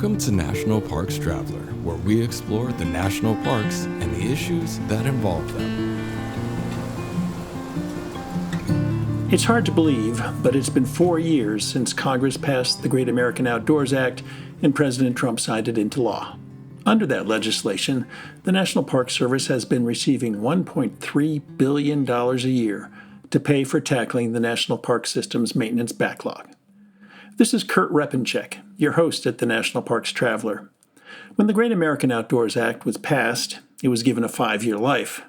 Welcome to National Parks Traveler, where we explore the national parks and the issues that involve them. It's hard to believe, but it's been 4 years since Congress passed the Great American Outdoors Act and President Trump signed it into law. Under that legislation, the National Park Service has been receiving $1.3 billion a year to pay for tackling the National Park System's maintenance backlog. This is Kurt Repenchek, your host at the National Parks Traveler. When the Great American Outdoors Act was passed, it was given a 5-year life.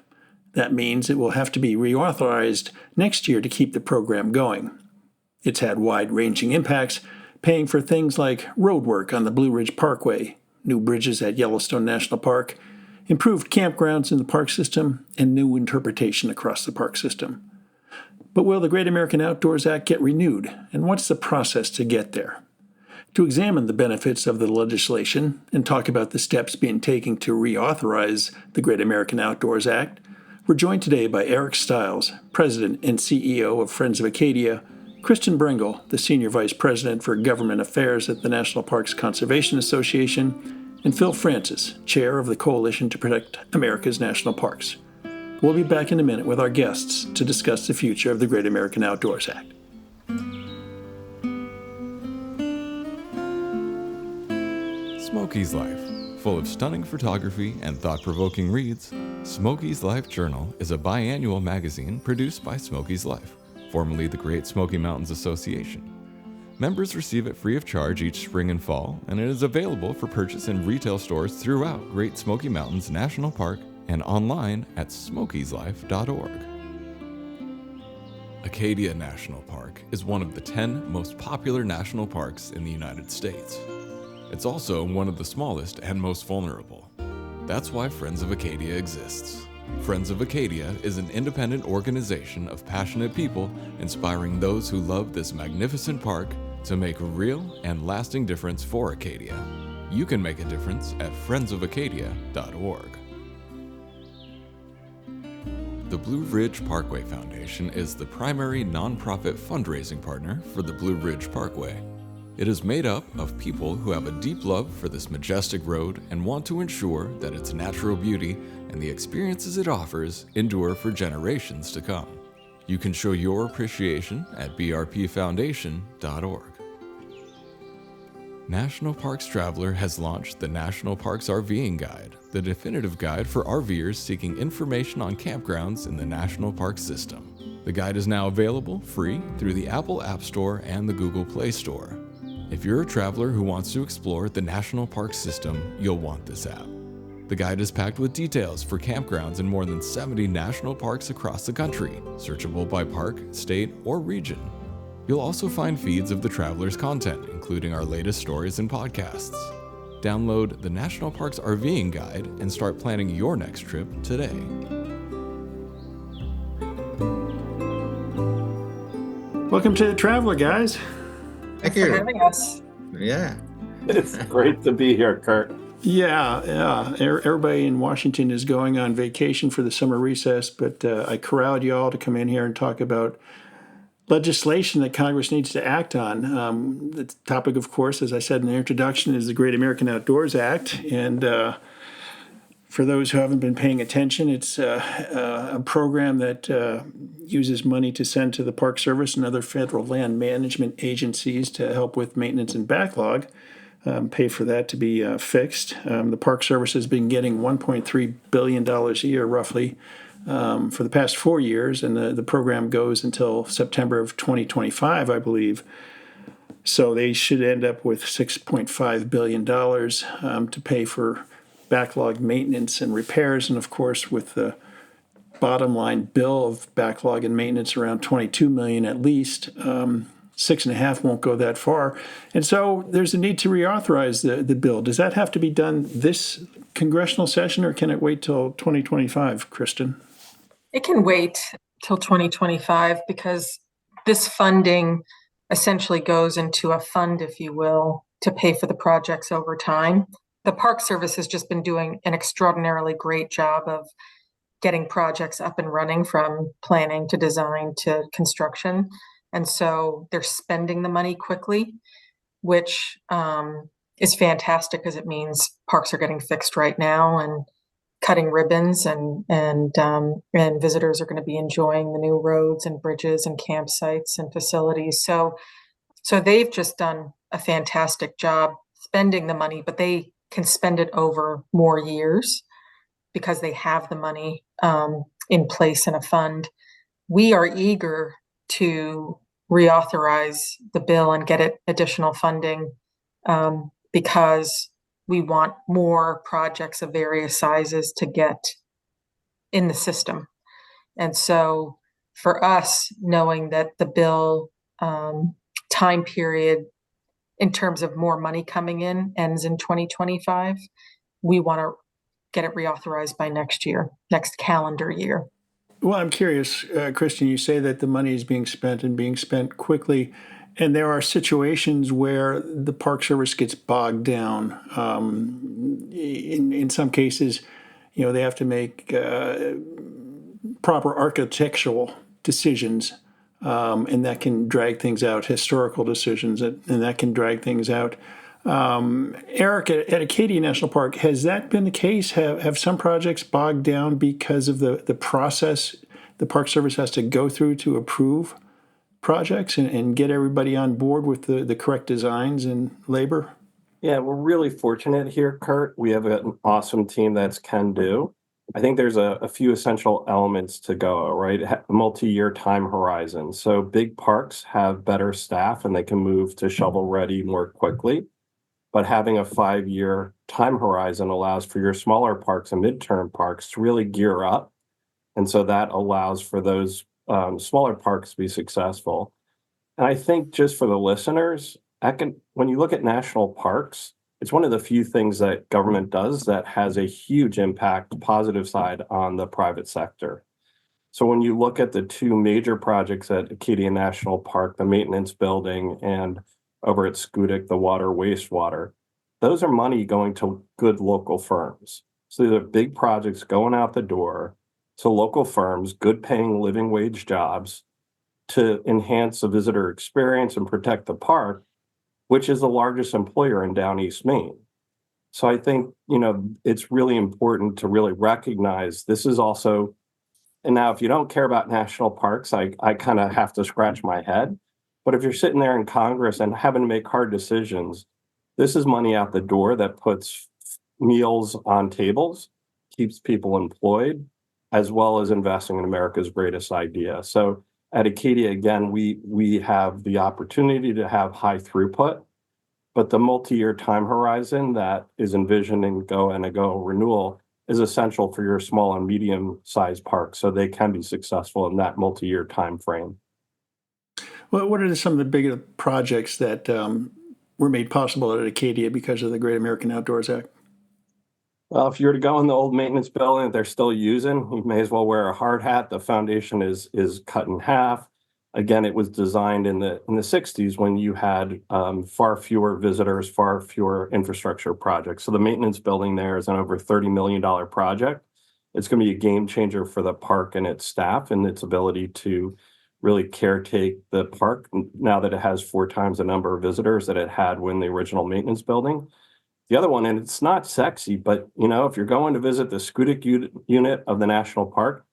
That means it will have to be reauthorized next year to keep the program going. It's had wide-ranging impacts, paying for things like roadwork on the Blue Ridge Parkway, new bridges at Yellowstone National Park, improved campgrounds in the park system, and new interpretation across the park system. But will the Great American Outdoors Act get renewed, and what's the process to get there? To examine the benefits of the legislation and talk about the steps being taken to reauthorize the Great American Outdoors Act, we're joined today by Eric Stiles, President and CEO of Friends of Acadia, Kristen Brengel, the Senior Vice President for Government Affairs at the National Parks Conservation Association, and Phil Francis, Chair of the Coalition to Protect America's National Parks. We'll be back in a minute with our guests to discuss the future of the Great American Outdoors Act. Smokey's Life. Full of stunning photography and thought-provoking reads, Smokey's Life Journal is a biannual magazine produced by Smokey's Life, formerly the Great Smoky Mountains Association. Members receive it free of charge each spring and fall, and it is available for purchase in retail stores throughout Great Smoky Mountains National Park and online at smokieslife.org. Acadia National Park is one of the 10 most popular national parks in the United States. It's also one of the smallest and most vulnerable. That's why Friends of Acadia exists. Friends of Acadia is an independent organization of passionate people inspiring those who love this magnificent park to make a real and lasting difference for Acadia. You can make a difference at friendsofacadia.org. The Blue Ridge Parkway Foundation is the primary nonprofit fundraising partner for the Blue Ridge Parkway. It is made up of people who have a deep love for this majestic road and want to ensure that its natural beauty and the experiences it offers endure for generations to come. You can show your appreciation at brpfoundation.org. National Parks Traveler has launched the National Parks RVing Guide, the definitive guide for RVers seeking information on campgrounds in the National Park System. The guide is now available free through the Apple App Store and the Google Play Store. If you're a traveler who wants to explore the National Park System, you'll want this app. The guide is packed with details for campgrounds in more than 70 national parks across the country, searchable by park, state, or region. You'll also find feeds of the traveler's content, including our latest stories and podcasts. Download the National Parks RVing Guide and start planning your next trip today. Welcome to the Traveler, guys. Thank you for having us. Yeah. It's great to be here, Kurt. Yeah. Everybody in Washington is going on vacation for the summer recess, but I corralled you all to come in here and talk about legislation that Congress needs to act on. The topic, of course, as I said in the introduction, is the Great American Outdoors Act. And for those who haven't been paying attention, it's a program that uses money to send to the Park Service and other federal land management agencies to help with maintenance and backlog, pay for that to be fixed. The Park Service has been getting $1.3 billion a year, roughly, for the past 4 years, and the program goes until September of 2025, I believe. So they should end up with $6.5 billion to pay for backlog maintenance and repairs, and of course, with the bottom line bill of backlog and maintenance around $22 million at least, 6.5 won't go that far. And so there's a need to reauthorize the bill. Does that have to be done this congressional session, or can it wait till 2025, Kristen? It can wait till 2025 because this funding essentially goes into a fund, if you will, to pay for the projects over time. The Park Service has just been doing an extraordinarily great job of getting projects up and running from planning to design to construction. And so they're spending the money quickly, which is fantastic because it means parks are getting fixed right now and cutting ribbons, and visitors are going to be enjoying the new roads and bridges and campsites and facilities. So they've just done a fantastic job spending the money, but they can spend it over more years because they have the money in place in a fund. We are eager to reauthorize the bill and get it additional funding because we want more projects of various sizes to get in the system. And so for us, knowing that the bill time period in terms of more money coming in ends in 2025, we want to get it reauthorized by next calendar year. Well, I'm curious, Kristen, you say that the money is being spent and being spent quickly, and there are situations where the Park Service gets bogged down. In some cases, they have to make proper architectural decisions, and that can drag things out, historical decisions, and that can drag things out. Eric, at Acadia National Park, has that been the case? Have some projects bogged down because of the process the Park Service has to go through to approve projects and get everybody on board with the correct designs and labor? Yeah, we're really fortunate here, Kurt. We have an awesome team that's can do. I think there's a few essential elements to GAOA, right? A multi-year time horizon. So big parks have better staff and they can move to shovel ready more quickly. But having a 5-year time horizon allows for your smaller parks and midterm parks to really gear up. And so that allows for those smaller parks to be successful. And I think just for the listeners, when you look at national parks, it's one of the few things that government does that has a huge impact, positive side on the private sector. So when you look at the two major projects at Acadia National Park, the maintenance building and over at Schoodic, the water wastewater, those are money going to good local firms. So these are big projects going out the door to local firms, good paying living wage jobs to enhance the visitor experience and protect the park, which is the largest employer in Down East Maine. So I think, it's really important to really recognize this is also, and now if you don't care about national parks, I kind of have to scratch my head. But if you're sitting there in Congress and having to make hard decisions, this is money out the door that puts meals on tables, keeps people employed, as well as investing in America's greatest idea. So at Acadia, again, we have the opportunity to have high throughput, but the multi-year time horizon that is envisioned in GAOA and a GAOA renewal is essential for your small and medium-sized parks so they can be successful in that multi-year time frame. Well, what are some of the bigger projects that were made possible at Acadia because of the Great American Outdoors Act? Well, if you were to go in the old maintenance building that they're still using, you may as well wear a hard hat. The foundation is cut in half. Again, it was designed in the 60s when you had far fewer visitors, far fewer infrastructure projects. So the maintenance building there is an over $30 million project. It's going to be a game changer for the park and its staff and its ability to really caretake the park now that it has 4 times the number of visitors that it had when the original maintenance building. The other one, and it's not sexy, but if you're going to visit the Schoodic unit of the national park,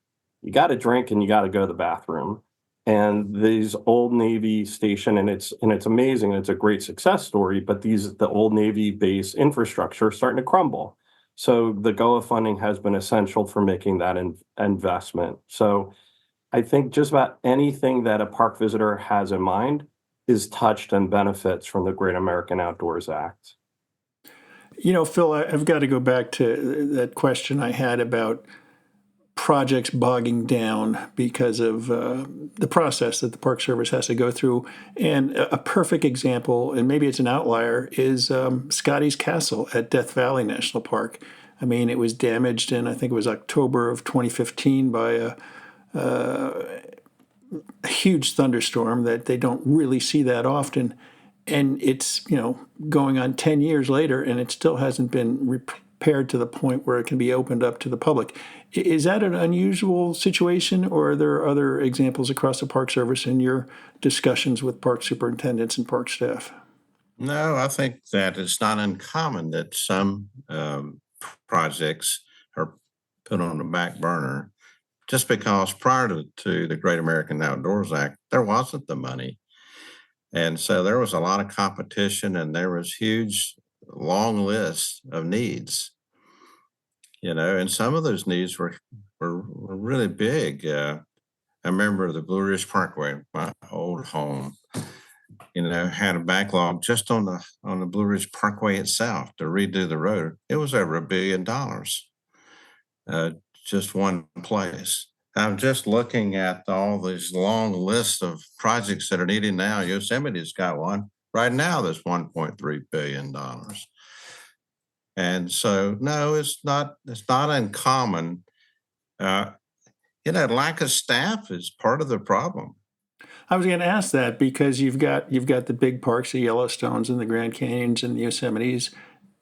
you got to drink and you got to go to the bathroom. And these Old Navy station, and it's amazing. It's a great success story, but the Old Navy base infrastructure are starting to crumble. So the GAOA funding has been essential for making that investment. So I think just about anything that a park visitor has in mind is touched and benefits from the Great American Outdoors Act. Phil, I've got to go back to that question I had about projects bogging down because of the process that the Park Service has to go through. And a perfect example, and maybe it's an outlier, is Scotty's Castle at Death Valley National Park. I mean, it was damaged in, I think it was October of 2015 by a huge thunderstorm that they don't really see that often. And it's, going on 10 years later, and it still hasn't been repaired to the point where it can be opened up to the public. Is that an unusual situation, or are there other examples across the Park Service in your discussions with park superintendents and park staff? No, I think that it's not uncommon that some projects are put on the back burner just because prior to the Great American Outdoors Act, there wasn't the money. And so there was a lot of competition and there was huge, long lists of needs, and some of those needs were really big. I remember the Blue Ridge Parkway, my old home, had a backlog just on the Blue Ridge Parkway itself to redo the road. It was over $1 billion, just one place. I'm just looking at all these long lists of projects that are needed now. Yosemite's got one right now that's $1.3 billion. And so, no, it's not uncommon. Lack of staff is part of the problem. I was going to ask that because you've got the big parks, the Yellowstones and the Grand Canyons and the Yosemites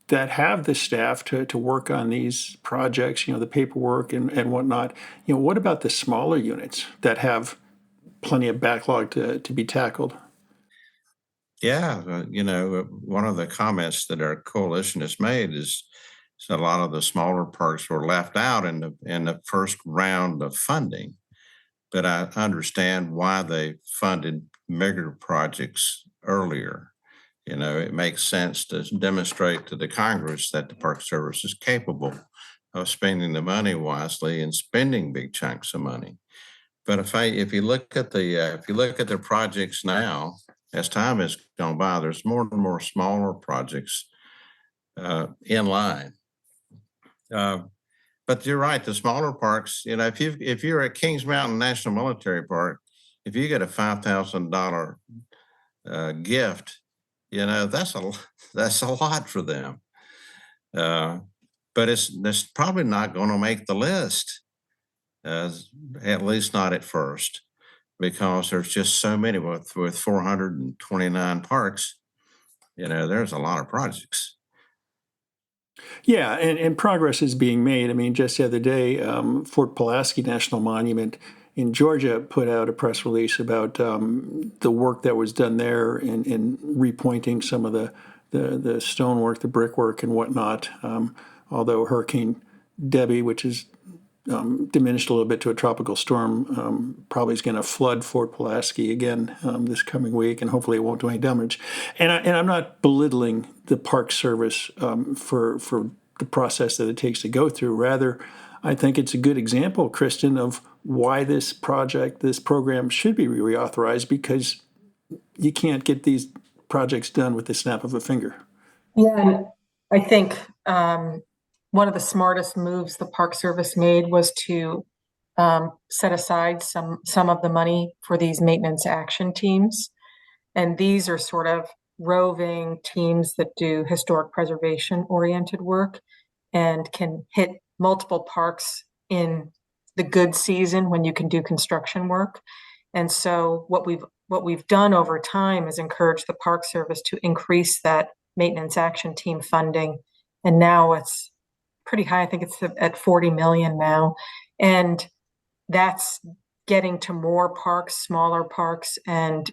that have the staff to work on these projects, the paperwork and whatnot. What about the smaller units that have plenty of backlog to be tackled? Yeah, one of the comments that our coalition has made is a lot of the smaller parks were left out in the first round of funding. But I understand why they funded bigger projects earlier. It makes sense to demonstrate to the Congress that the Park Service is capable of spending the money wisely and spending big chunks of money. But if you look at the projects now, as time has gone by, there's more and more smaller projects in line. But you're right, the smaller parks, if you're at Kings Mountain National Military Park, if you get a $5,000 gift, that's a lot for them. But it's probably not going to make the list, at least not at first, because there's just so many with 429 parks. There's a lot of projects. Yeah, and progress is being made. I mean, just the other day, Fort Pulaski National Monument in Georgia put out a press release about the work that was done there in repointing some of the stonework, the brickwork, and whatnot. Although Hurricane Debbie, which is diminished a little bit to a tropical storm, probably is going to flood Fort Pulaski again this coming week, and hopefully it won't do any damage. And I'm not belittling the Park Service for the process that it takes to go through. Rather, I think it's a good example, Kristen, of why this program should be reauthorized, because you can't get these projects done with the snap of a finger. Yeah, and I think one of the smartest moves the Park Service made was to set aside some of the money for these maintenance action teams. And these are sort of roving teams that do historic preservation oriented work and can hit multiple parks in the good season when you can do construction work. And so what we've done over time is encourage the Park Service to increase that maintenance action team funding. And now it's pretty high. I think it's at 40 million now. And that's getting to more parks, smaller parks, and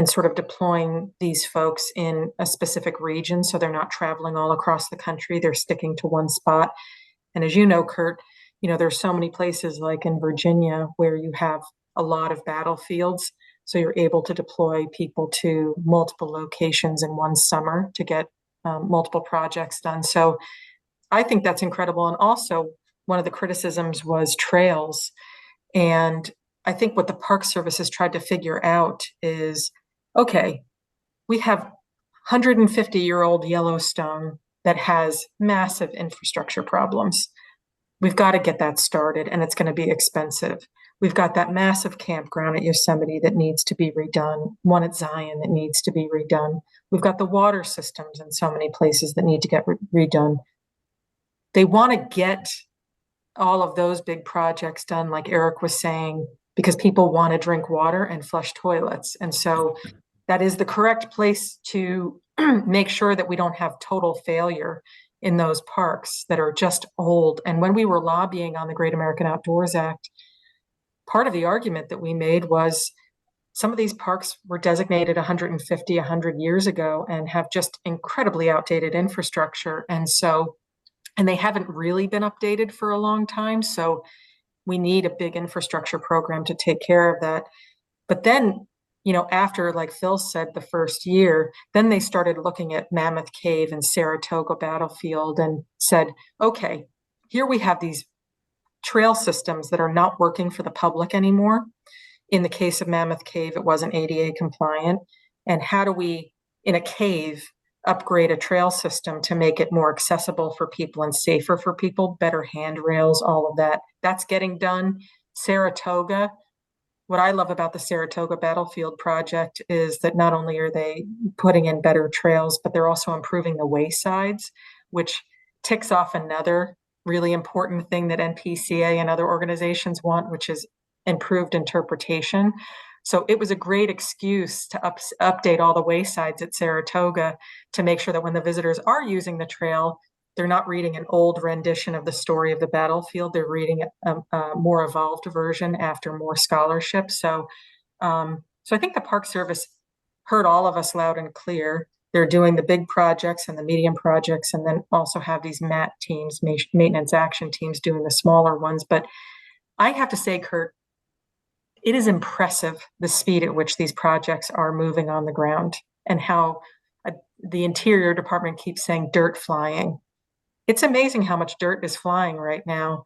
sort of deploying these folks in a specific region. So they're not traveling all across the country. They're sticking to one spot. And as you know, Kurt, there's so many places like in Virginia where you have a lot of battlefields. So you're able to deploy people to multiple locations in one summer to get multiple projects done. So I think that's incredible. And also, one of the criticisms was trails. And I think what the Park Service has tried to figure out is, okay, we have 150-year-old Yellowstone that has massive infrastructure problems. We've got to get that started, and it's going to be expensive. We've got that massive campground at Yosemite that needs to be redone, one at Zion that needs to be redone. We've got the water systems in so many places that need to get redone. They want to get all of those big projects done, like Eric was saying, because people want to drink water and flush toilets. And so that is the correct place to make sure that we don't have total failure in those parks that are just old. And when we were lobbying on the Great American Outdoors Act, part of the argument that we made was some of these parks were designated 150, 100 years ago and have just incredibly outdated infrastructure. And they haven't really been updated for a long time. So we need a big infrastructure program to take care of that. But then, after, like Phil said, the first year, then they started looking at Mammoth Cave and Saratoga Battlefield and said, okay, here we have these trail systems that are not working for the public anymore. In the case of Mammoth Cave, it wasn't ADA compliant. And how do we, in a cave, upgrade a trail system to make it more accessible for people and safer for people, better handrails, all of that? That's getting done. Saratoga, what I love about the Saratoga Battlefield project is that not only are they putting in better trails, but they're also improving the waysides, which ticks off another really important thing that NPCA and other organizations want, which is improved interpretation. So it was a great excuse to update all the waysides at Saratoga to make sure that when the visitors are using the trail, they're not reading an old rendition of the story of the battlefield. They're reading a more evolved version after more scholarship. So I think the Park Service heard all of us loud and clear. They're doing the big projects and the medium projects, and then also have these MAT teams, maintenance action teams, doing the smaller ones. But I have to say, Kurt, it is impressive the speed at which these projects are moving on the ground, and how the Interior Department keeps saying dirt flying. It's amazing how much dirt is flying right now.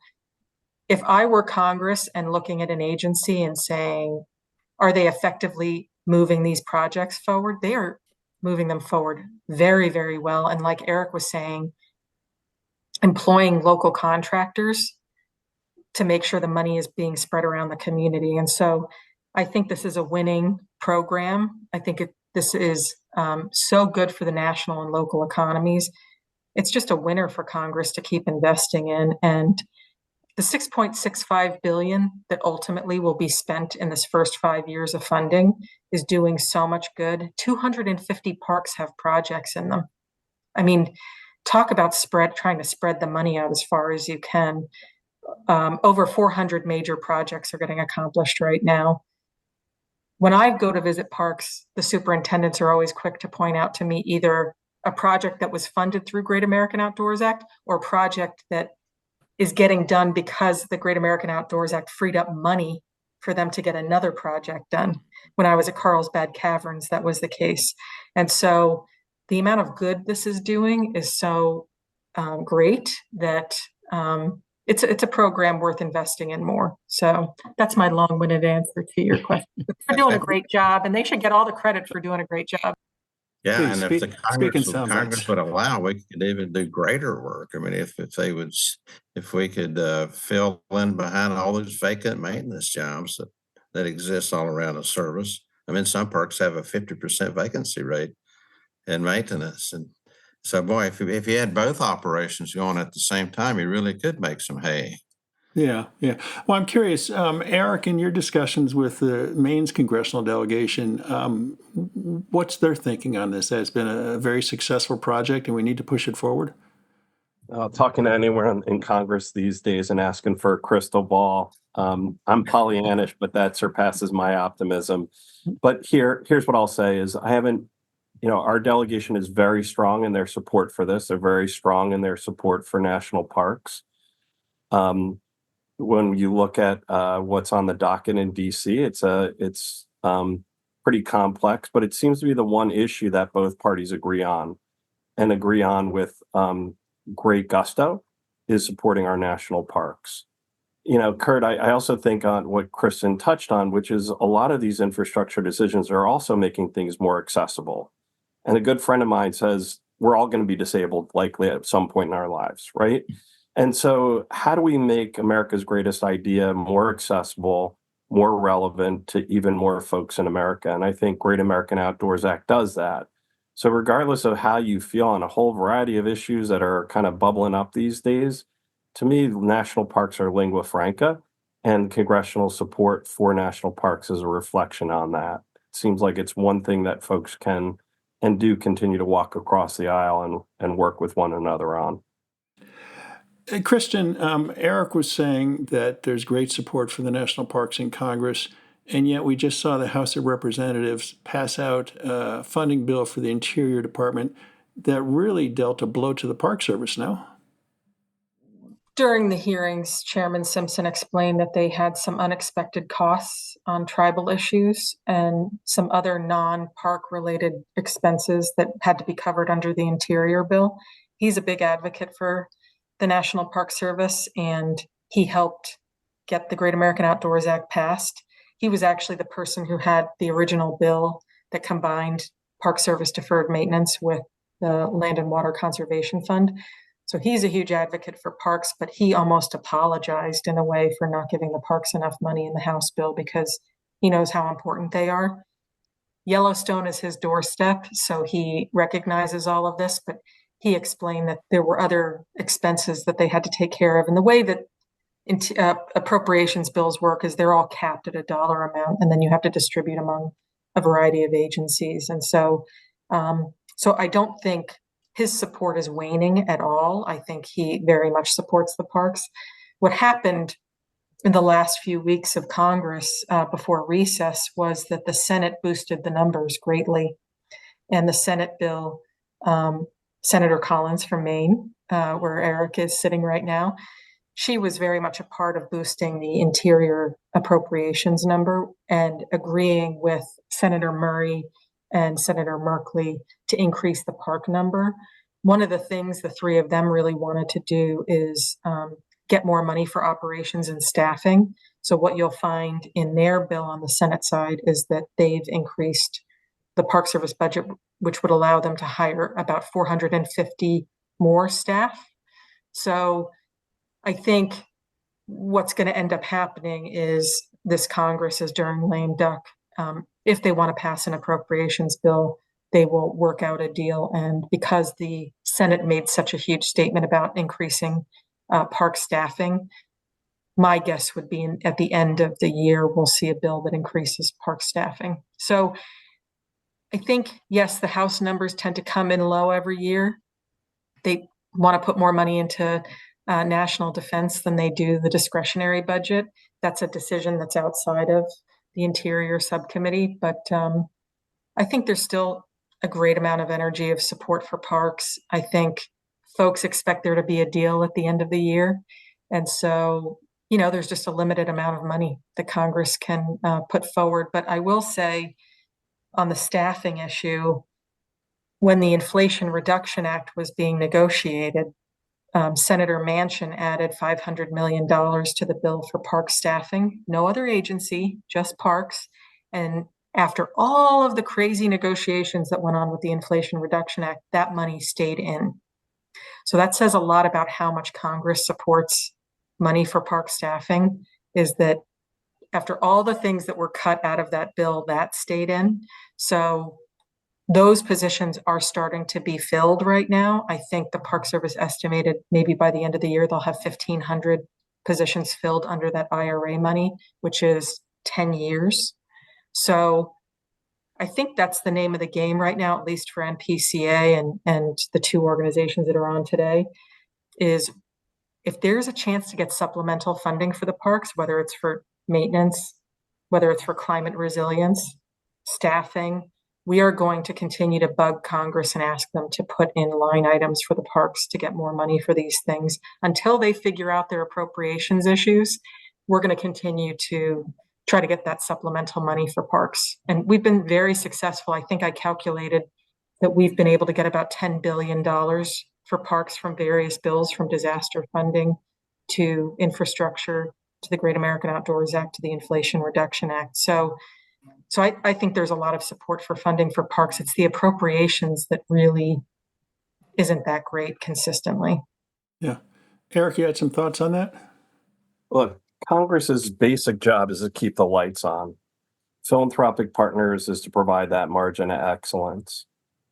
If I were Congress and looking at an agency and saying, are they effectively moving these projects forward? They are moving them forward very, very well. And like Eric was saying, employing local contractors to make sure the money is being spread around the community. And so I think this is a winning program. I think this is so good for the national and local economies. It's just a winner for Congress to keep investing in. And the $6.65 billion that ultimately will be spent in this first 5 years of funding is doing so much good. 250 parks have projects in them. I mean, talk about trying to spread the money out as far as you can. Over 400 major projects are getting accomplished right now. When I go to visit parks, the superintendents are always quick to point out to me either a project that was funded through Great American Outdoors Act, or a project that is getting done because the Great American Outdoors Act freed up money for them to get another project done. When I was at Carlsbad Caverns, that was the case. And so the amount of good this is doing is so great that it's a program worth investing in more. So that's my long-winded answer to your question. They're doing a great job, and they should get all the credit for doing a great job. Yeah, Hey, and if the Congress soundbites. would allow, we could even do greater work. I mean, if we could fill in behind all those vacant maintenance jobs that exist all around the service. I mean, some parks have a 50% vacancy rate in maintenance, and so boy, if you had both operations going at the same time, you really could make some hay. Yeah, yeah. Well, I'm curious, Eric, in your discussions with the Maine's congressional delegation, what's their thinking on this? Has been a very successful project, and we need to push it forward. Talking to anyone in Congress these days and asking for a crystal ball, I'm Pollyannish, but that surpasses my optimism. But here's what I'll say is I haven't. Our delegation is very strong in their support for this. They're very strong in their support for national parks. When you look at what's on the docket in DC, it's pretty complex, but it seems to be the one issue that both parties agree on with great gusto is supporting our national parks. Kurt, I also think on what Kristen touched on, which is a lot of these infrastructure decisions are also making things more accessible. And a good friend of mine says we're all going to be disabled likely at some point in our lives, right? And so how do we make America's greatest idea more accessible, more relevant to even more folks in America? And I think Great American Outdoors Act does that. So regardless of how you feel on a whole variety of issues that are kind of bubbling up these days, to me, national parks are lingua franca, and congressional support for national parks is a reflection on that. It seems like it's one thing that folks can and do continue to walk across the aisle and work with one another on. Kristen, Eric was saying that there's great support for the national parks in Congress. And yet we just saw the House of Representatives pass out a funding bill for the Interior Department that really dealt a blow to the Park Service now. During the hearings, Chairman Simpson explained that they had some unexpected costs on tribal issues and some other non-park related expenses that had to be covered under the Interior bill. He's a big advocate for the National Park Service, and he helped get the Great American Outdoors Act passed. He was actually the person who had the original bill that combined Park Service deferred maintenance with the Land and Water Conservation Fund. So he's a huge advocate for parks, but he almost apologized in a way for not giving the parks enough money in the House bill because he knows how important they are. Yellowstone is his doorstep, so he recognizes all of this, but he explained that there were other expenses that they had to take care of. And the way that appropriations bills work is they're all capped at a dollar amount, and then you have to distribute among a variety of agencies. And so I don't think his support is waning at all. I think he very much supports the parks. What happened in the last few weeks of Congress before recess was that the Senate boosted the numbers greatly. And the Senate bill, Senator Collins from Maine, where Eric is sitting right now, she was very much a part of boosting the Interior appropriations number and agreeing with Senator Murray and Senator Merkley to increase the park number. One of the things the three of them really wanted to do is get more money for operations and staffing. So what you'll find in their bill on the Senate side is that they've increased the Park Service budget, which would allow them to hire about 450 more staff. So I think what's going to end up happening is this Congress is during lame duck. If they want to pass an appropriations bill, they will work out a deal. And because the Senate made such a huge statement about increasing park staffing, my guess would be at the end of the year, we'll see a bill that increases park staffing. So I think, yes, the House numbers tend to come in low every year. They want to put more money into national defense than they do the discretionary budget. That's a decision that's outside of the Interior Subcommittee, but I think there's still a great amount of energy of support for parks. I think folks expect there to be a deal at the end of the year. And so, there's just a limited amount of money that Congress can put forward. But I will say on the staffing issue, when the Inflation Reduction Act was being negotiated, Senator Manchin added $500 million to the bill for park staffing. No other agency, just parks. And after all of the crazy negotiations that went on with the Inflation Reduction Act, that money stayed in. So that says a lot about how much Congress supports money for park staffing, is that after all the things that were cut out of that bill, that stayed in. So those positions are starting to be filled right now. I think the Park Service estimated maybe by the end of the year, they'll have 1,500 positions filled under that IRA money, which is 10 years. So I think that's the name of the game right now, at least for NPCA and the two organizations that are on today, is if there's a chance to get supplemental funding for the parks, whether it's for maintenance, whether it's for climate resilience, staffing, we are going to continue to bug Congress and ask them to put in line items for the parks to get more money for these things. Until they figure out their appropriations issues, we're going to continue to try to get that supplemental money for parks. And we've been very successful. I think I calculated that we've been able to get about $10 billion for parks from various bills, from disaster funding to infrastructure, to the Great American Outdoors Act, to the Inflation Reduction Act. So I think there's a lot of support for funding for parks. It's the appropriations that really isn't that great consistently. Yeah. Eric, you had some thoughts on that? Look, Congress's basic job is to keep the lights on. Philanthropic Partners is to provide that margin of excellence.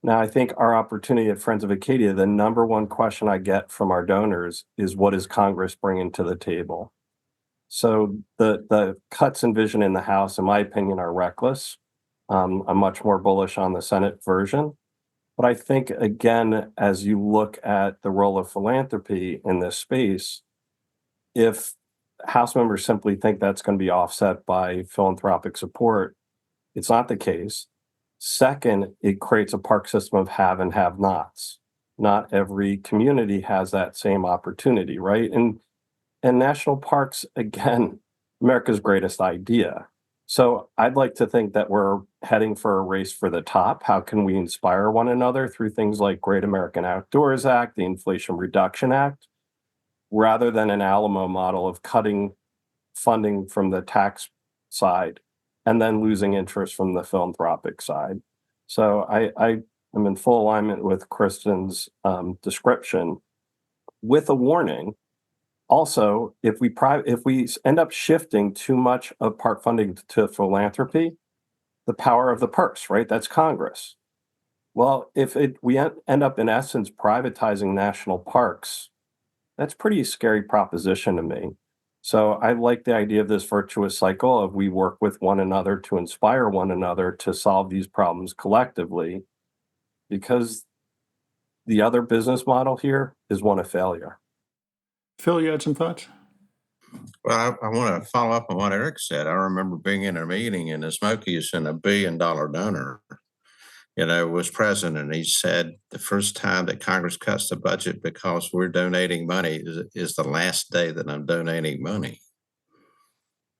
Now, I think our opportunity at Friends of Acadia, the number one question I get from our donors is, what is Congress bringing to the table? So the cuts envisioned in the House, in my opinion, are reckless. I'm much more bullish on the Senate version. But I think, again, as you look at the role of philanthropy in this space, if House members simply think that's going to be offset by philanthropic support. It's not the case. Second, it creates a park system of have and have nots. Not every community has that same opportunity, right? And national parks, again, America's greatest idea. So I'd like to think that we're heading for a race for the top. How can we inspire one another through things like Great American Outdoors Act, the Inflation Reduction Act, rather than an Alamo model of cutting funding from the tax side and then losing interest from the philanthropic side. So I am in full alignment with Kristen's description, with a warning. Also, if we end up shifting too much of park funding to philanthropy, the power of the purse, right? That's Congress. Well, if we end up in essence privatizing national parks, that's a pretty scary proposition to me. So I like the idea of this virtuous cycle of we work with one another to inspire one another to solve these problems collectively, because the other business model here is one of failure. Phil, you had some thoughts? Well, I want to follow up on what Eric said. I remember being in a meeting and the Smokies and $1 billion donor, was present, and he said the first time that Congress cuts the budget because we're donating money is the last day that I'm donating money.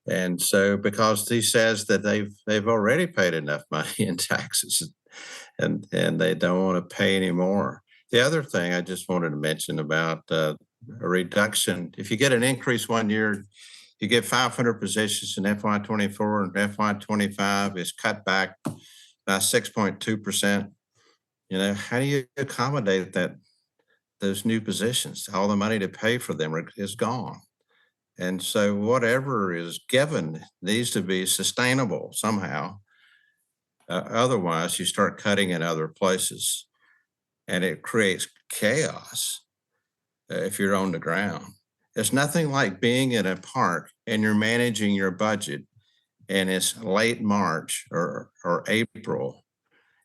And so, because he says that they've already paid enough money in taxes, and they don't want to pay any more. The other thing I just wanted to mention about a reduction, if you get an increase one year, you get 500 positions in FY24, and FY25 is cut back by 6.2%. How do you accommodate those new positions? All the money to pay for them is gone. And so whatever is given needs to be sustainable somehow. Otherwise, you start cutting in other places, and it creates chaos if you're on the ground. There's nothing like being in a park and you're managing your budget, and it's late March or April,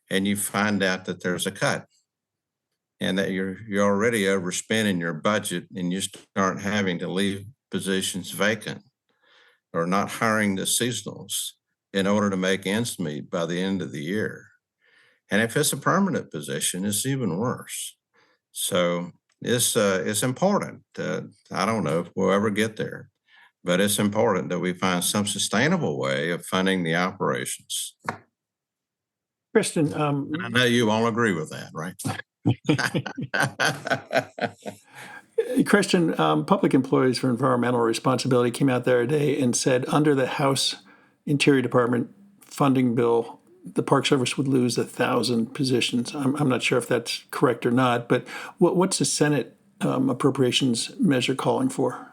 and you find out that there's a cut, and that you're already overspending your budget, and you start having to leave positions vacant or not hiring the seasonals in order to make ends meet by the end of the year. And if it's a permanent position, it's even worse. So it's important. I don't know if we'll ever get there, but it's important that we find some sustainable way of funding the operations. Kristen, I know you all agree with that, right? Kristen, Public Employees for Environmental Responsibility came out the other day and said under the House Interior Department funding bill, the Park Service would lose 1,000 positions. I'm not sure if that's correct or not, but what's the Senate appropriations measure calling for?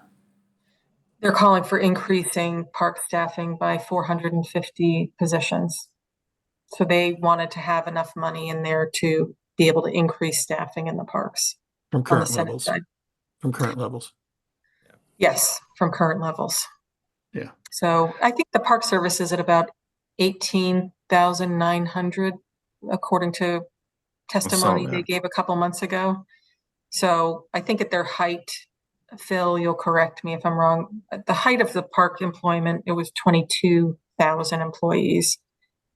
They're calling for increasing park staffing by 450 positions. So they wanted to have enough money in there to be able to increase staffing in the parks. From on the current Senate levels. side. From current levels. Yes, from current levels. Yeah. So I think the Park Service is at about 18,900, according to testimony they gave a couple months ago. So I think at their height, Phil, you'll correct me if I'm wrong, at the height of the park employment, it was 22,000 employees.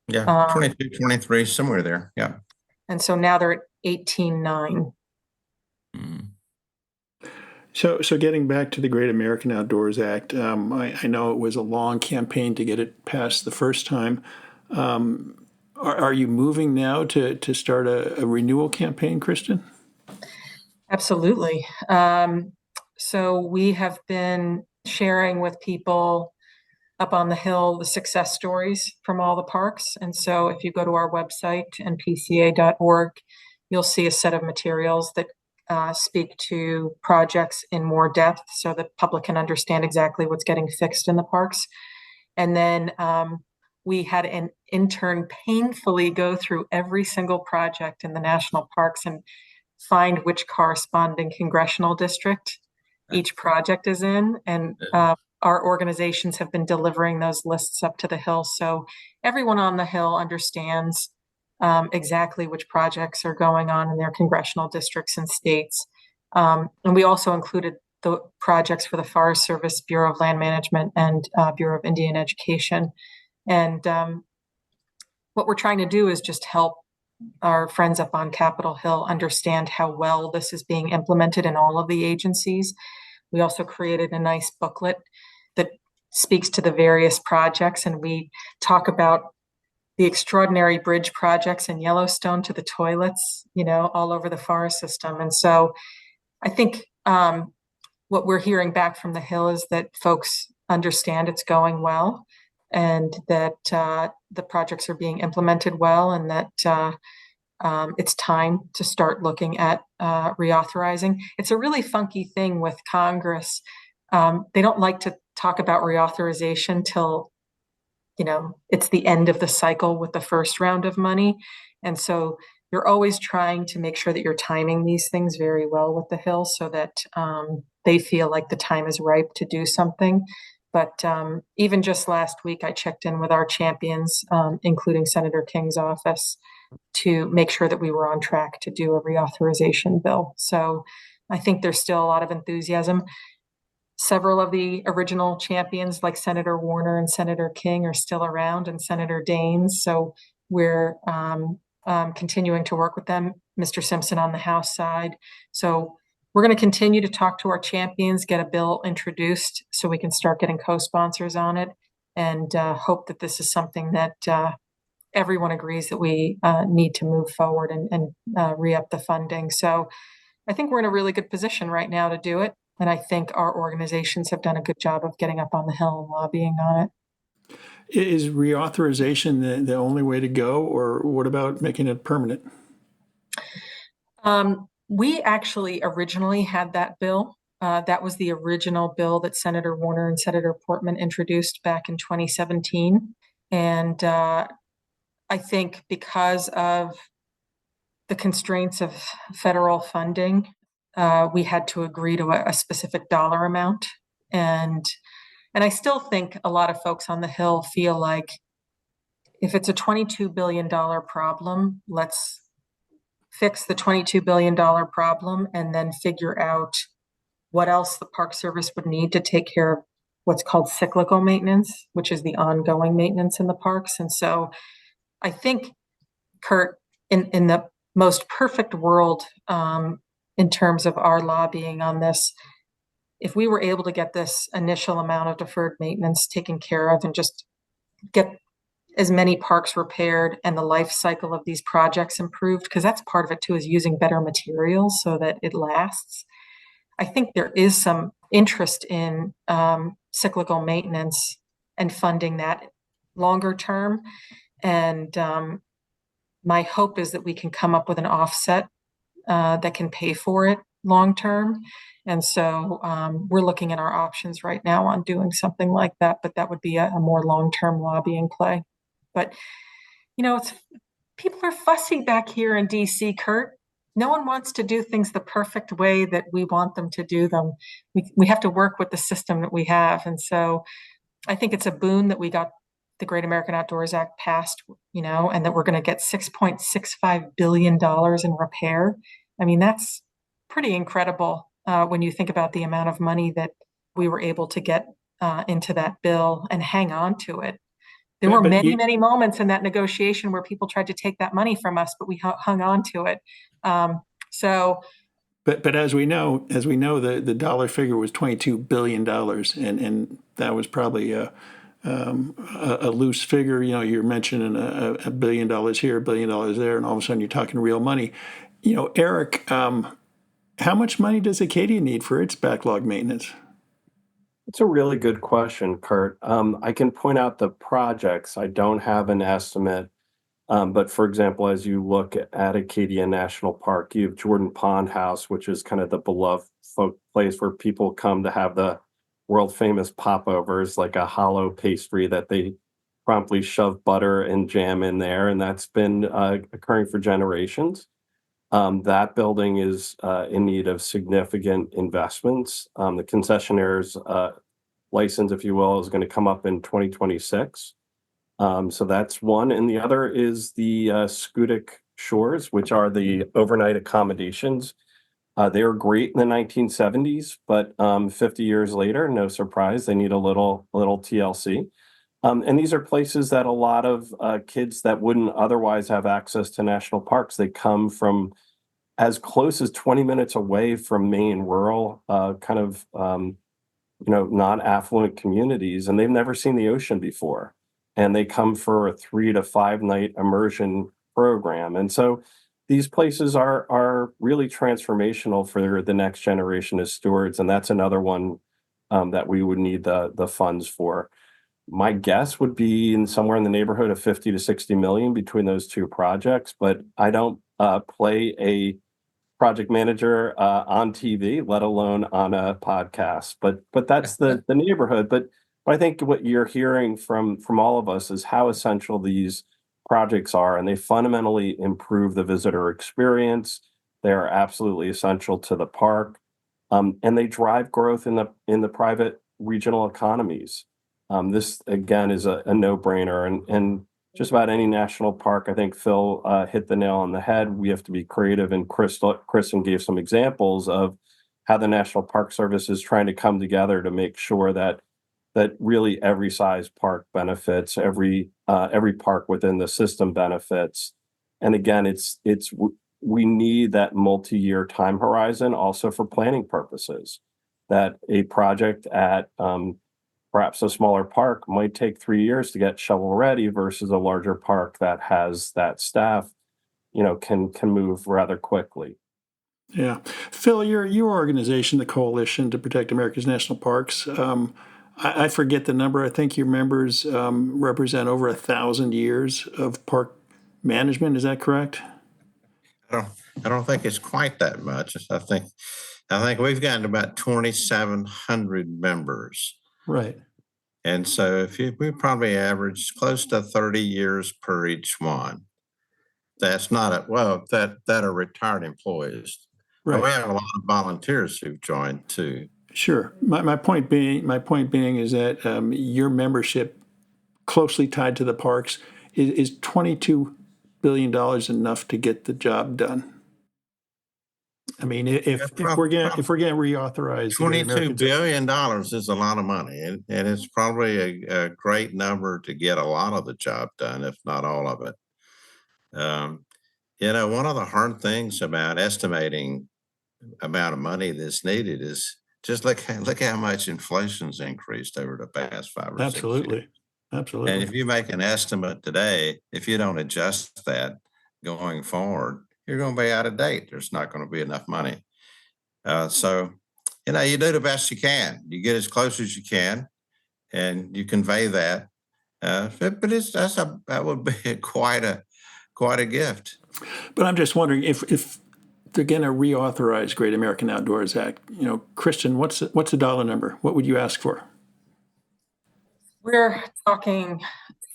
Yeah, 22, 23, somewhere there. Yeah. And so now they're at 18,900. So getting back to the Great American Outdoors Act, I know it was a long campaign to get it passed the first time. Are you moving now to start a renewal campaign, Kristen? Absolutely. So we have been sharing with people up on the Hill the success stories from all the parks. And so if you go to our website, npca.org, you'll see a set of materials that speak to projects in more depth so that public can understand exactly what's getting fixed in the parks. And then we had an intern painfully go through every single project in the national parks and find which corresponding congressional district each project is in. And our organizations have been delivering those lists up to the Hill. So everyone on the Hill understands exactly which projects are going on in their congressional districts and states. And we also included the projects for the Forest Service, Bureau of Land Management, and Bureau of Indian Education. And what we're trying to do is just help our friends up on Capitol Hill understand how well this is being implemented in all of the agencies. We also created a nice booklet that speaks to the various projects, and we talk about the extraordinary bridge projects in Yellowstone to the toilets, all over the forest system. And so I think what we're hearing back from the Hill is that folks understand it's going well, and that the projects are being implemented well, and that it's time to start looking at reauthorizing. It's a really funky thing with Congress. They don't like to talk about reauthorization till it's the end of the cycle with the first round of money. And so you're always trying to make sure that you're timing these things very well with the Hill so that they feel like the time is ripe to do something. But even just last week, I checked in with our champions, including Senator King's office, to make sure that we were on track to do a reauthorization bill. So I think there's still a lot of enthusiasm. Several of the original champions, like Senator Warner and Senator King, are still around, and Senator Daines. So we're continuing to work with them, Mr. Simpson on the House side. So we're going to continue to talk to our champions, get a bill introduced so we can start getting co-sponsors on it, and hope that this is something that everyone agrees that we need to move forward and re-up the funding. So I think we're in a really good position right now to do it. And I think our organizations have done a good job of getting up on the Hill and lobbying on it. Is reauthorization the only way to go, or what about making it permanent? We actually originally had that bill. That was the original bill that Senator Warner and Senator Portman introduced back in 2017. And I think because of the constraints of federal funding, we had to agree to a specific dollar amount. And I still think a lot of folks on the Hill feel like if it's a $22 billion problem, let's fix the $22 billion problem and then figure out what else the Park Service would need to take care of what's called cyclical maintenance, which is the ongoing maintenance in the parks. And so I think, Kurt, in the most perfect world, in terms of our lobbying on this, if we were able to get this initial amount of deferred maintenance taken care of and just get as many parks repaired and the life cycle of these projects improved, because that's part of it too, is using better materials so that it lasts. I think there is some interest in cyclical maintenance and funding that longer term. And my hope is that we can come up with an offset that can pay for it long term. And so we're looking at our options right now on doing something like that, but that would be a more long-term lobbying play. But, it's people are fussy back here in DC, Kurt. No one wants to do things the perfect way that we want them to do them. We have to work with the system that we have. And so I think it's a boon that we got the Great American Outdoors Act passed, and that we're going to get $6.65 billion in repair. I mean, that's pretty incredible when you think about the amount of money that we were able to get into that bill and hang on to it. There were many moments in that negotiation where people tried to take that money from us, but we hung on to it. But as we know, the dollar figure was $22 billion, and that was probably a loose figure. You're mentioning a $1 billion here, $1 billion there, and all of a sudden you're talking real money. Eric, how much money does Acadia need for its backlog maintenance? It's a really good question, Kurt. I can point out the projects. I don't have an estimate, but for example, as you look at Acadia National Park, you have Jordan Pond House, which is kind of the beloved place where people come to have the world famous popovers, like a hollow pastry that they promptly shove butter and jam in there, and that's been occurring for generations. That building is in need of significant investments. The concessionaire's license, if you will, is going to come up in 2026. So that's one. And the other is the Schoodic Shores, which are the overnight accommodations They were great in the 1970s, but 50 years later, no surprise, they need a little TLC. And these are places that a lot of kids that wouldn't otherwise have access to national parks, they come from as close as 20 minutes away from Maine, rural, non-affluent communities, and they've never seen the ocean before. And they come for a 3 to 5 night immersion program. And so these places are really transformational for the next generation of stewards. And that's another one that we would need the funds for. My guess would be somewhere in the neighborhood of 50 to 60 million between those two projects, but I don't play a project manager on TV, let alone on a podcast. But that's the neighborhood. But I think what you're hearing from all of us is how essential these projects are, and they fundamentally improve the visitor experience. They are absolutely essential to the park, and they drive growth in the private regional economies. This again is a no-brainer, and just about any national park. I think Phil hit the nail on the head. We have to be creative, and Kristen gave some examples of how the National Park Service is trying to come together to make sure that really every size park benefits, every park within the system benefits. And again, we need that multi-year time horizon also for planning purposes. That a project at perhaps a smaller park might take 3 years to get shovel ready versus a larger park that has that staff, can move rather quickly. Yeah. Phil, your organization, the Coalition to Protect America's National Parks, I forget the number. I think your members represent over 1,000 years of park management. Is that correct? I don't think it's quite that much. I think we've gotten about 2,700 members. Right. And so we probably average close to 30 years per each one. That's not that are retired employees. Right. And we have a lot of volunteers who've joined too. Sure. My point being is that your membership, closely tied to the parks, is $22 billion enough to get the job done? I mean, if we're going to reauthorize $22 billion is a lot of money, and it's probably a great number to get a lot of the job done, if not all of it. One of the hard things about estimating amount of money that's needed is just look how much inflation's increased over the past 5 or 6 years. Absolutely. And if you make an estimate today, if you don't adjust that going forward, you're going to be out of date. There's not going to be enough money. So you do the best you can. You get as close as you can, and you convey that. But that would be quite a gift. But I'm just wondering if they're going to reauthorize Great American Outdoors Act. Kristen, what's the dollar number? What would you ask for? We're talking,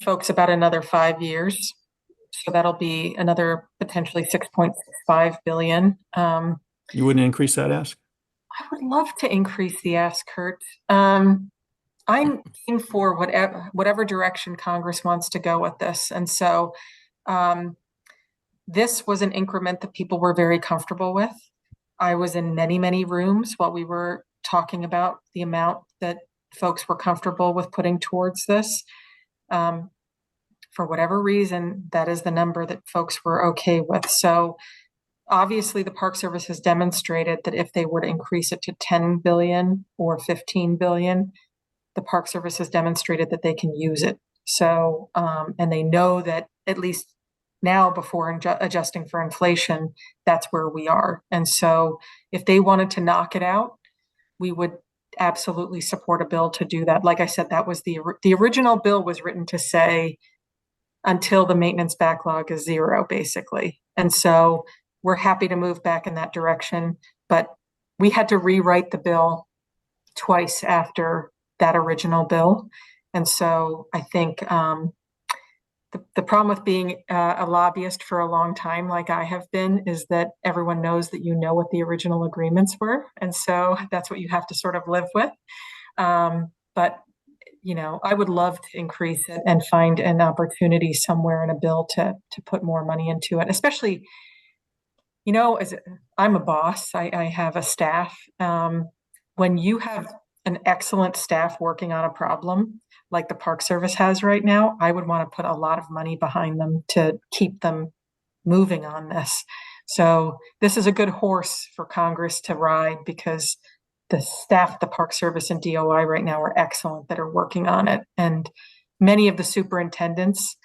folks, about another 5 years. So that'll be another potentially $6.65 billion. You wouldn't increase that ask? I would love to increase the ask, Kurt. I'm in for whatever direction Congress wants to go with this. And so this was an increment that people were very comfortable with. I was in many, many rooms while we were talking about the amount that folks were comfortable with putting towards this. For whatever reason, that is the number that folks were okay with. So obviously the Park Service has demonstrated that if they were to increase it to 10 billion or 15 billion, the Park Service has demonstrated that they can use it. So, and they know that at least now, before adjusting for inflation, that's where we are. And so if they wanted to knock it out, we would absolutely support a bill to do that. Like I said, that was the original bill was written to say until the maintenance backlog is zero, basically. And so we're happy to move back in that direction, but we had to rewrite the bill twice after that original bill. And so I think the problem with being a lobbyist for a long time, like I have been, is that everyone knows that you know what the original agreements were. And so that's what you have to sort of live with. But I would love to increase it and find an opportunity somewhere in a bill to put more money into it, especially I'm a boss, I have a staff. When you have an excellent staff working on a problem like the Park Service has right now, I would want to put a lot of money behind them to keep them moving on this. So this is a good horse for Congress to ride because the staff at the Park Service and DOI right now are excellent that are working on it. And many of the superintendents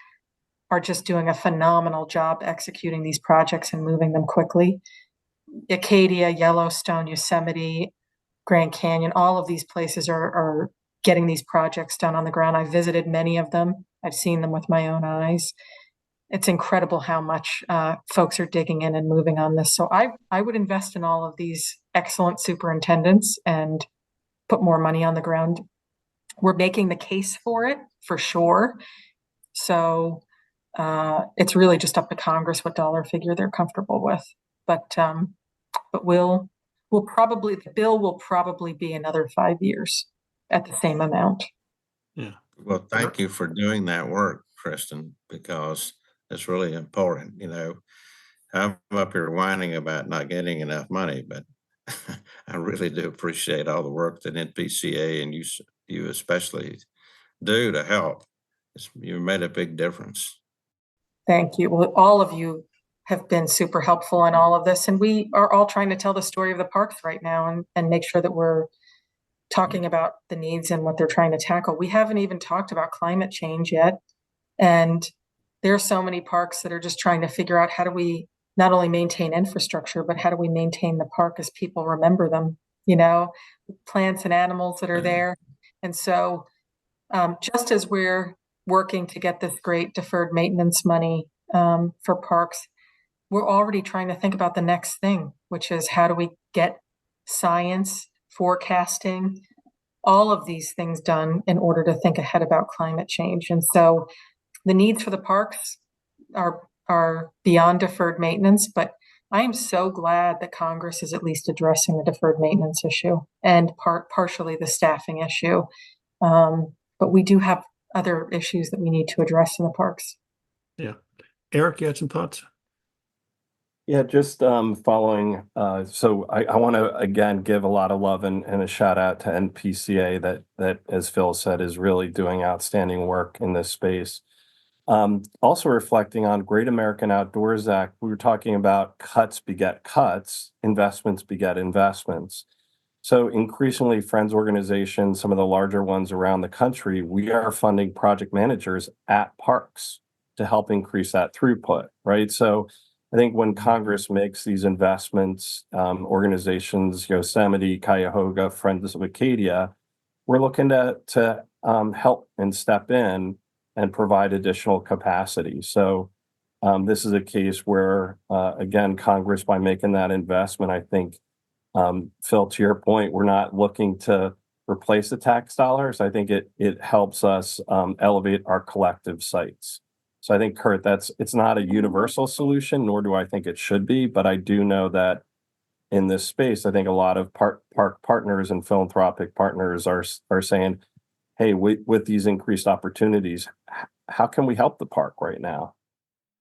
are just doing a phenomenal job executing these projects and moving them quickly. Acadia, Yellowstone, Yosemite, Grand Canyon, all of these places are getting these projects done on the ground. I visited many of them. I've seen them with my own eyes. It's incredible how much folks are digging in and moving on this. So I would invest in all of these excellent superintendents and put more money on the ground. We're making the case for it for sure. So it's really just up to Congress what dollar figure they're comfortable with. But we'll probably, the bill will probably be another 5 years at the same amount. Yeah. Well, thank you for doing that work, Kristen, because it's really important. I'm up here whining about not getting enough money, but I really do appreciate all the work that NPCA and you especially do to help. You made a big difference. Thank you. Well, all of you have been super helpful in all of this, and we are all trying to tell the story of the parks right now and make sure that we're talking about the needs and what they're trying to tackle. We haven't even talked about climate change yet. And there are so many parks that are just trying to figure out how do we not only maintain infrastructure, but how do we maintain the park as people remember them, plants and animals that are there. And so just as we're working to get this great deferred maintenance money for parks, we're already trying to think about the next thing, which is how do we get science, forecasting, all of these things done in order to think ahead about climate change. And so the needs for the parks are beyond deferred maintenance, but I am so glad that Congress is at least addressing the deferred maintenance issue and partially the staffing issue. But we do have other issues that we need to address in the parks. Yeah. Eric, you had some thoughts? Yeah, just following. So I want to again give a lot of love and a shout out to NPCA that, as Phil said, is really doing outstanding work in this space. Also reflecting on Great American Outdoors Act, we were talking about cuts beget cuts, investments beget investments. So increasingly, friends organizations, some of the larger ones around the country, we are funding project managers at parks to help increase that throughput, right? So I think when Congress makes these investments, organizations, Yosemite, Cuyahoga, Friends of Acadia, we're looking to help and step in and provide additional capacity. So this is a case where, again, Congress, by making that investment, I think, Phil, to your point, we're not looking to replace the tax dollars. I think it helps us elevate our collective sites. So I think, Kurt, it's not a universal solution, nor do I think it should be, but I do know that in this space, I think a lot of park partners and philanthropic partners are saying, hey, with these increased opportunities, how can we help the park right now?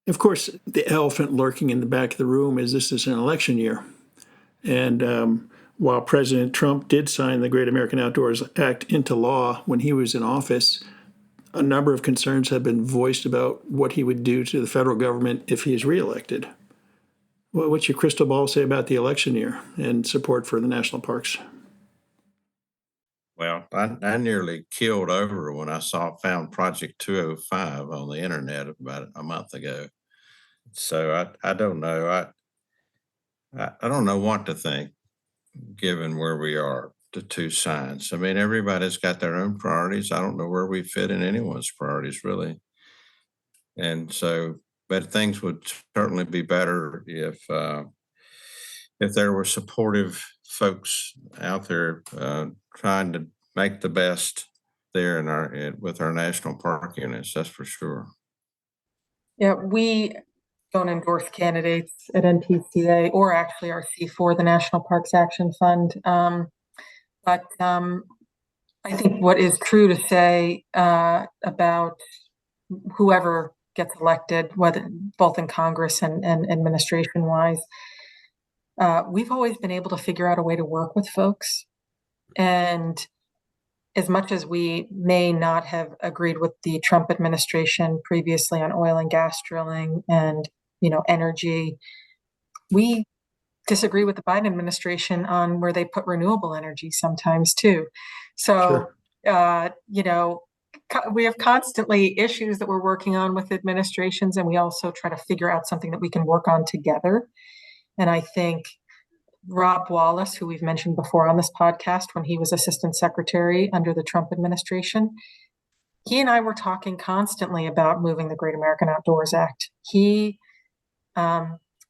Of course, the elephant lurking in the back of the room is this is an election year. And while President Trump did sign the Great American Outdoors Act into law when he was in office, a number of concerns have been voiced about what he would do to the federal government if he is reelected. What's your crystal ball say about the election year and support for the national parks? Well, I nearly killed over when I found Project 205 on the internet about a month ago. So I don't know. I don't know what to think, given where we are, the two signs. I mean, everybody's got their own priorities. I don't know where we fit in anyone's priorities, really. And so, but things would certainly be better if there were supportive folks out there trying to make the best there with our national park units. That's for sure. Yeah, we don't endorse candidates at NPCA or actually our C4, the National Parks Action Fund. But I think what is true to say about whoever gets elected, whether both in Congress and administration wise, we've always been able to figure out a way to work with folks. And as much as we may not have agreed with the Trump administration previously on oil and gas drilling and, energy, we disagree with the Biden administration on where they put renewable energy sometimes too. So, Sure. we have constantly issues that we're working on with administrations, and we also try to figure out something that we can work on together. And I think Rob Wallace, who we've mentioned before on this podcast, when he was assistant secretary under the Trump administration, he and I were talking constantly about moving the Great American Outdoors Act.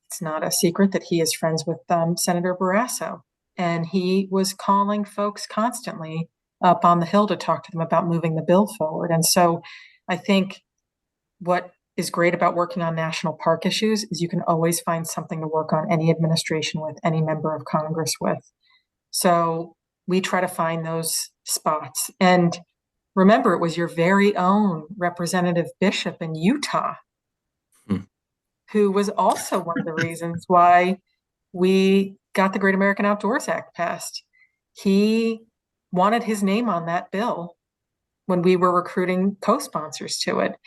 It's not a secret that he is friends with Senator Barrasso, and he was calling folks constantly up on the Hill to talk to them about moving the bill forward. And so I think what is great about working on national park issues is you can always find something to work on any administration with, any member of Congress with. So we try to find those spots. And remember, it was your very own Representative Bishop in Utah who was also one of the reasons why we got the Great American Outdoors Act passed. He wanted his name on that bill when we were recruiting co-sponsors to it.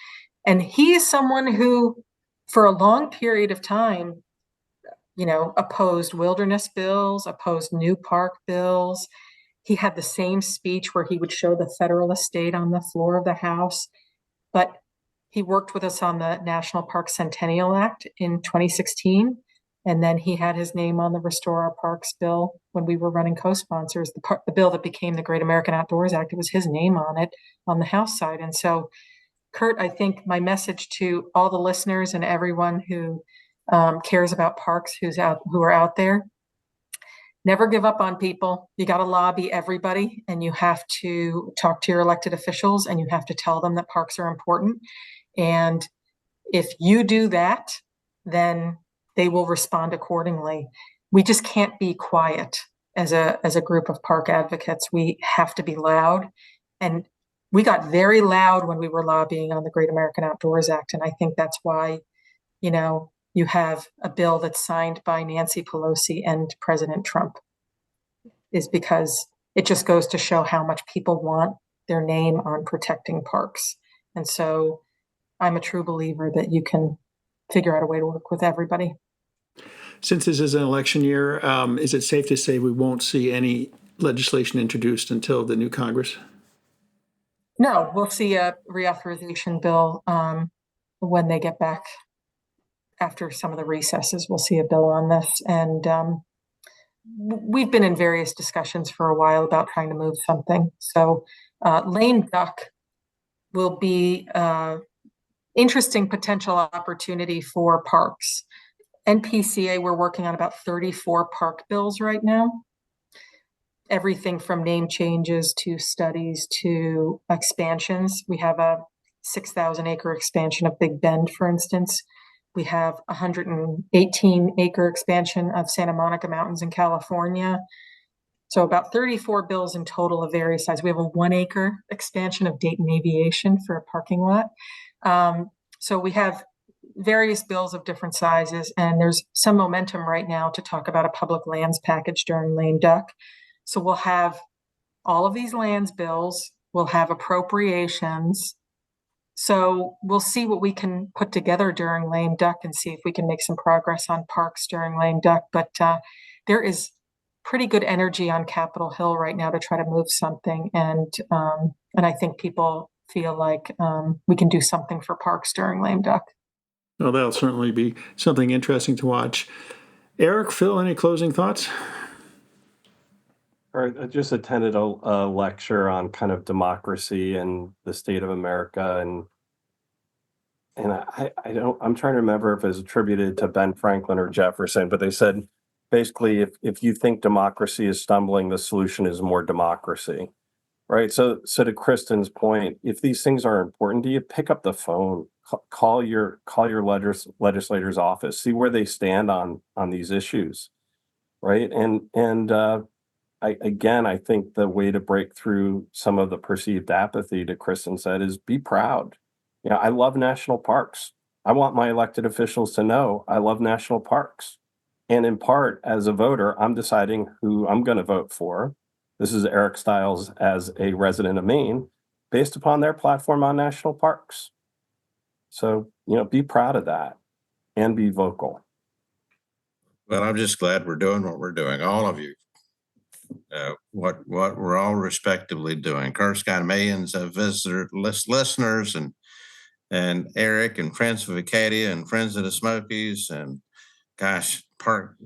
And he is someone who, for a long period of time, opposed wilderness bills, opposed new park bills. He had the same speech where he would show the federal estate on the floor of the House. But he worked with us on the National Park Centennial Act in 2016. And then he had his name on the Restore Our Parks bill when we were running co-sponsors. The bill that became the Great American Outdoors Act, it was his name on it on the House side. And so, Kurt, I think my message to all the listeners and everyone who cares about parks who are out there, never give up on people. You got to lobby everybody, and you have to talk to your elected officials, and you have to tell them that parks are important. And if you do that, then they will respond accordingly. We just can't be quiet as a group of park advocates. We have to be loud. And we got very loud when we were lobbying on the Great American Outdoors Act. And I think that's why, you have a bill that's signed by Nancy Pelosi and President Trump, is because it just goes to show how much people want their name on protecting parks. And so I'm a true believer that you can figure out a way to work with everybody. Since this is an election year, is it safe to say we won't see any legislation introduced until the new Congress? No, we'll see a reauthorization bill when they get back after some of the recesses. We'll see a bill on this. And we've been in various discussions for a while about trying to move something. So lame duck will be interesting potential opportunity for parks. NPCA, we're working on about 34 park bills right now. Everything from name changes to studies to expansions. We have a 6,000 acre expansion of Big Bend, for instance. We have 118 acre expansion of Santa Monica Mountains in California. So about 34 bills in total of various sizes. We have a 1 acre expansion of Dayton Aviation for a parking lot. So we have various bills of different sizes, and there's some momentum right now to talk about a public lands package during lame duck. So we'll have all of these lands bills, we'll have appropriations. So we'll see what we can put together during lame duck and see if we can make some progress on parks during lame duck. But there is pretty good energy on Capitol Hill right now to try to move something. And I think people feel like we can do something for parks during lame duck. Well, that'll certainly be something interesting to watch. Eric, Phil, any closing thoughts? All right, I just attended a lecture on kind of democracy and the state of America, and I'm trying to remember if it was attributed to Ben Franklin or Jefferson, but they said basically if you think democracy is stumbling, the solution is more democracy, right? So to Kristen's point, if these things are important to you, pick up the phone, call your legislator's office, see where they stand on these issues, right? And I think the way to break through some of the perceived apathy that Kristen said is be proud. I love national parks. I want my elected officials to know I love national parks. And in part, as a voter, I'm deciding who I'm going to vote for. This is Eric Stiles as a resident of Maine, based upon their platform on national parks. So, be proud of that and be vocal. Well, I'm just glad we're doing what we're doing, all of you. What we're all respectively doing. Kurt's got millions of listeners, and Eric and Friends of Acadia and Friends of the Smokies, and gosh, park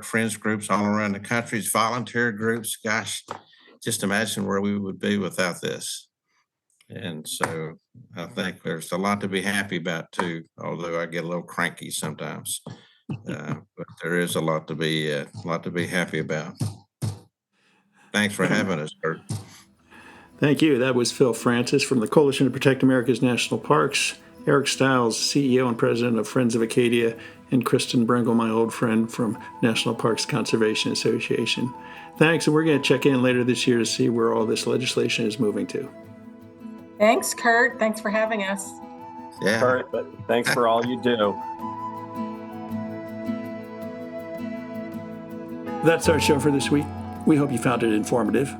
friends groups all around the country, volunteer groups. Gosh, just imagine where we would be without this. And so I think there's a lot to be happy about too, although I get a little cranky sometimes. But there is a lot to be happy about. Thanks for having us, Kurt. Thank you. That was Phil Francis from the Coalition to Protect America's National Parks, Eric Stiles, CEO and President of Friends of Acadia, and Kristen Brengel, my old friend from National Parks Conservation Association. Thanks, and we're going to check in later this year to see where all this legislation is moving to. Thanks, Kurt. Thanks for having us. Yeah. Kurt, thanks for all you do. That's our show for this week. We hope you found it informative.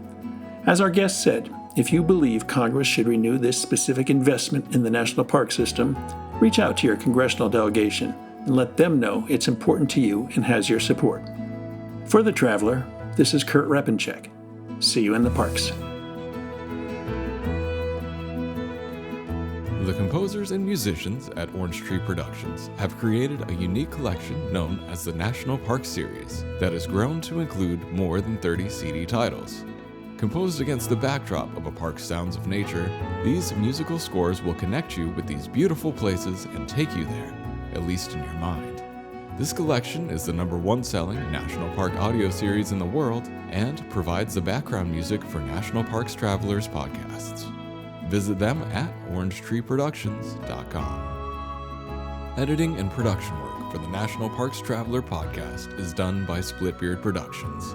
As our guest said, if you believe Congress should renew this specific investment in the national park system, reach out to your congressional delegation and let them know it's important to you and has your support. For The Traveler, this is Kurt Repenchek. See you in the parks. The composers and musicians at Orange Tree Productions have created a unique collection known as the National Park Series that has grown to include more than 30 CD titles. Composed against the backdrop of a park's sounds of nature, these musical scores will connect you with these beautiful places and take you there, at least in your mind. This collection is the #1 selling National Park audio series in the world and provides the background music for National Parks Travelers podcasts. Visit them at orangetreeproductions.com. Editing and production work for the National Parks Traveler podcast is done by Splitbeard Productions.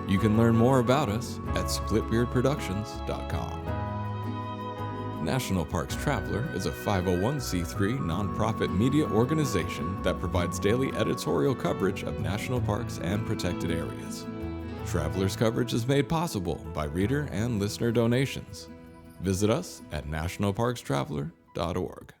You can learn more about us at splitbeardproductions.com. National Parks Traveler is a 501c3 nonprofit media organization that provides daily editorial coverage of national parks and protected areas. Traveler's coverage is made possible by reader and listener donations. Visit us at nationalparkstraveler.org.